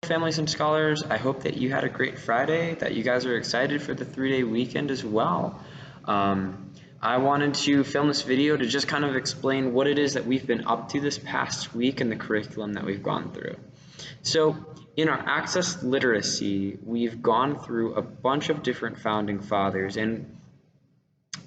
families and scholars. I hope that you had a great Friday, that you guys are excited for the 3-day weekend as well. I wanted to film this video to just kind of explain what it is that we've been up to this past week and the curriculum that we've gone through. So in our access literacy, we've gone through a bunch of different founding fathers, and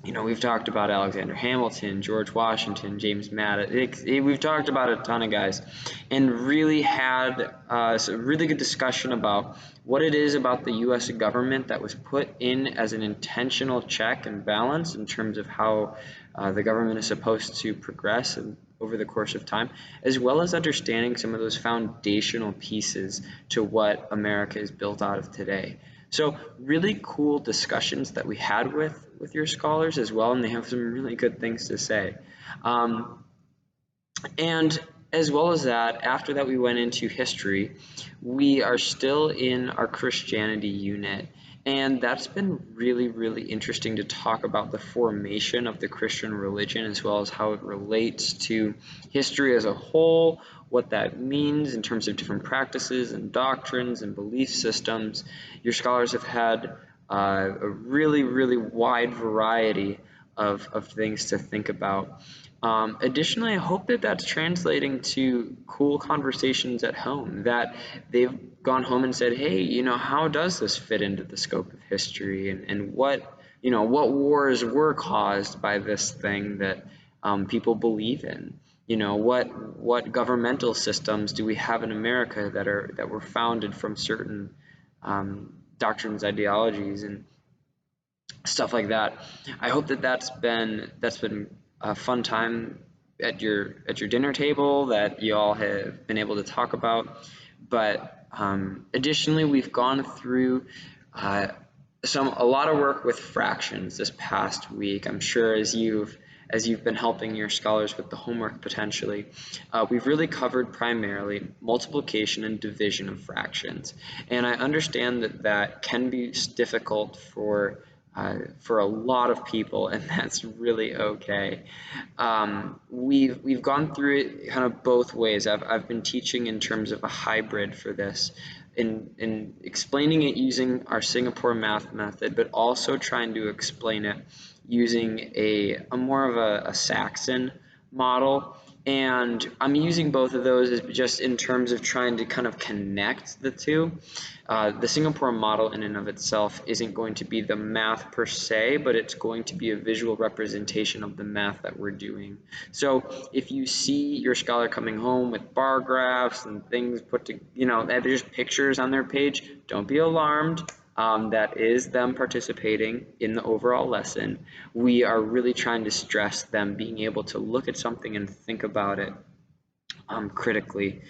we've talked about Alexander Hamilton, George Washington, James Madison. We've talked about a ton of guys and really had a really good discussion about what it is about the U.S. government that was put in as an intentional check and balance in terms of how the government is supposed to progress over the course of time, as well as understanding some of those foundational pieces to what America is built out of today. So really cool discussions that we had with your scholars as well, and they have some really good things to say. And as well as that, after that we went into history. We are still in our Christianity unit, and that's been really, really interesting to talk about the formation of the Christian religion as well as how it relates to history as a whole, what that means in terms of different practices and doctrines and belief systems. Your scholars have had a really, really wide variety of things to think about. Additionally, I hope that that's translating to cool conversations at home, that they've gone home and said, hey, how does this fit into the scope of history, and what wars were caused by this thing that people believe in? What governmental systems do we have in America that were founded from certain doctrines, ideologies, and stuff like that. I hope that that's been a fun time at your dinner table that you all have been able to talk about. But additionally, we've gone through a lot of work with fractions this past week. I'm sure as you've been helping your scholars with the homework potentially, we've really covered primarily multiplication and division of fractions. And I understand that can be difficult for a lot of people, and that's really okay. We've gone through it kind of both ways. I've been teaching in terms of a hybrid for this, in explaining it using our Singapore math method, but also trying to explain it using a more of a Saxon model. And I'm using both of those as just in terms of trying to kind of connect the two. The Singapore model in and of itself isn't going to be the math per se, but it's going to be a visual representation of the math that we're doing. So if you see your scholar coming home with bar graphs and things put to, there's pictures on their page, don't be alarmed. That is them participating in the overall lesson. We are really trying to stress them being able to look at something and think about it critically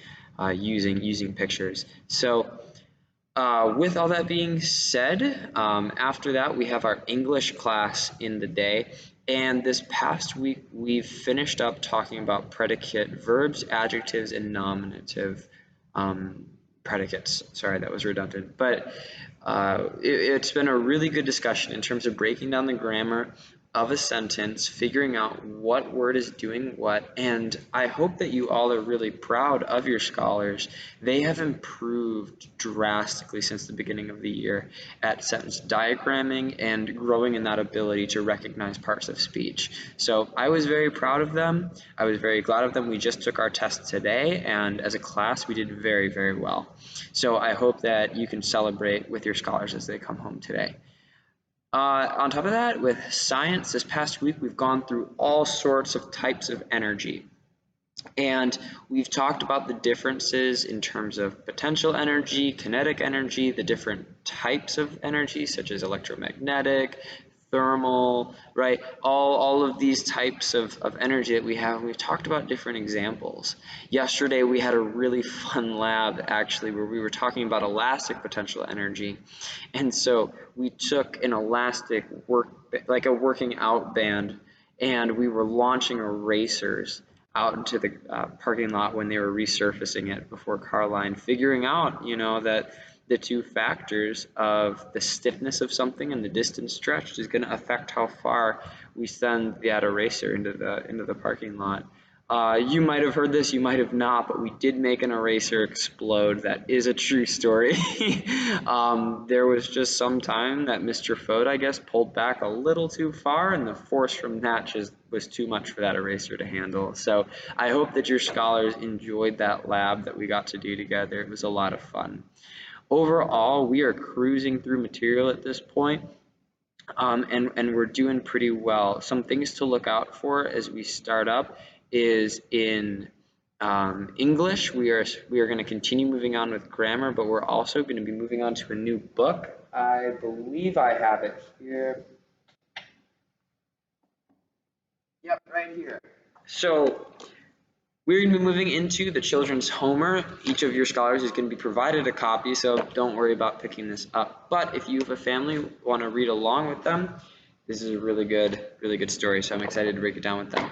using pictures. So with all that being said, after that we have our English class in the day. And this past week we've finished up talking about predicate verbs, adjectives, and nominative predicates. Sorry, that was redundant. But it's been a really good discussion in terms of breaking down the grammar of a sentence, figuring out what word is doing what, and I hope that you all are really proud of your scholars. They have improved drastically since the beginning of the year at sentence diagramming and growing in that ability to recognize parts of speech. So I was very proud of them. I was very glad of them. We just took our test today, and as a class we did very, very well. So I hope that you can celebrate with your scholars as they come home today. On top of that, with science, this past week we've gone through all sorts of types of energy. And we've talked about the differences in terms of potential energy, kinetic energy, the different types of energy, such as electromagnetic, thermal, right? All of these types of energy that we have, and we've talked about different examples. Yesterday we had a really fun lab actually where we were talking about elastic potential energy. And so we took an elastic like a working out band, and we were launching erasers out into the parking lot when they were resurfacing it before Carline, figuring out, that the two factors of the stiffness of something and the distance stretched is going to affect how far we send that eraser into the parking lot. You might have heard this, you might have not, but we did make an eraser explode. That is a true story. There was just some time that Mr. Foat, I guess, pulled back a little too far, and the force from that just was too much for that eraser to handle. So I hope that your scholars enjoyed that lab that we got to do together. It was a lot of fun. Overall, we are cruising through material at this point, and we're doing pretty well. Some things to look out for as we start up is in English. We are going to continue moving on with grammar, but we're also going to be moving on to a new book. I believe I have it here. Yep, right here. So we're going to be moving into the children's Homer. Each of your scholars is going to be provided a copy, so don't worry about picking this up. But if you have a family want to read along with them, this is a really good story, so I'm excited to break it down with them.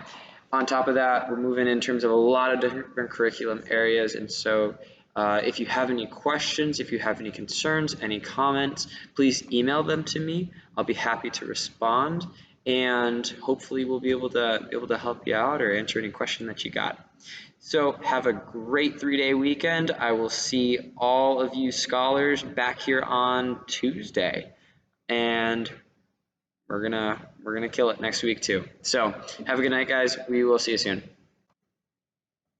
On top of that, we're moving in terms of a lot of different curriculum areas, and so if you have any questions, if you have any concerns, any comments, please email them to me. I'll be happy to respond, and hopefully we'll be able to help you out or answer any question that you got. So have a great 3-day weekend. I will see all of you scholars back here on Tuesday, and we're gonna kill it next week too. So have a good night, guys. We will see you soon.